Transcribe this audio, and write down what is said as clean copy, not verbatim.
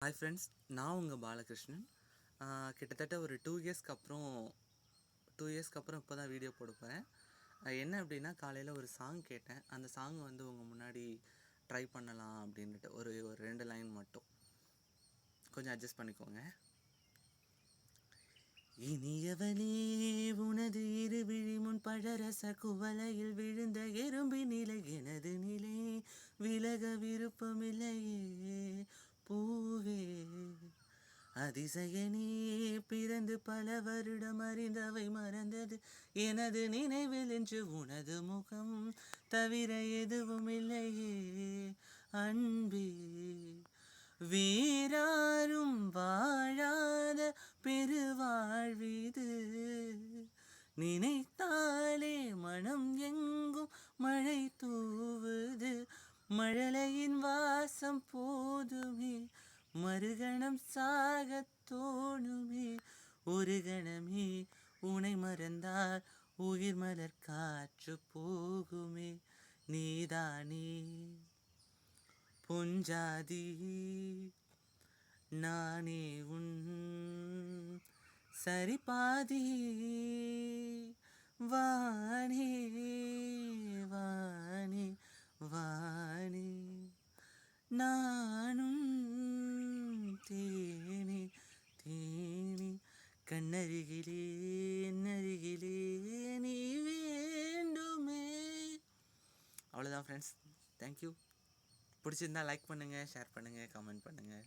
Hi friends, நான் உங்கள் பாலகிருஷ்ணன். கிட்டத்தட்ட ஒரு 2 இயர்ஸ்க்கு அப்புறம் இப்போ தான் வீடியோ போட போகிறேன். என்ன அப்படின்னா, காலையில் ஒரு சாங் கேட்டேன். அந்த சாங் வந்து உங்கள் முன்னாடி ட்ரை பண்ணலாம் அப்படின்ட்டு ஒரு 2 லைன் மட்டும் கொஞ்சம் அட்ஜஸ்ட் பண்ணிக்கோங்க. இனியவனே, உனது இரு விழி முன் பழரச குவலையில் விழுந்த எறும்பி நிலை எனது நிலை விலக விருப்பமில்லையே பூவே. அதிசயனே, பிறந்து பல வருடம் அறிந்தவை மறந்தது எனது நினைவில் என்று உனது முகம் தவிர எதுவும் இல்லையே அன்பே. வேறாரும் வாழாத பெருவாழ்விது, நினைத்தாலே மனம் எங்கும் மழை தூவுது. மழலையின் வாசம் போதுமே, மறுகணம் சாகத் தோணுமே. ஒரு கணமே உனை மறந்தால் உயிர் மலர் காற்று போகுமே. நீதானே பொஞ்சாதி, நானே உன் சரிபாதி. வானே வானே வானே, நானும் தேனே தேனே, கண்ணருகிலே என்னருகிலே நீ வேண்டுமே. அவ்வளோதான் ஃப்ரெண்ட்ஸ், தேங்க்யூ. பிடிச்சிருந்தா லைக் பண்ணுங்கள், ஷேர் பண்ணுங்கள், கமெண்ட் பண்ணுங்கள்.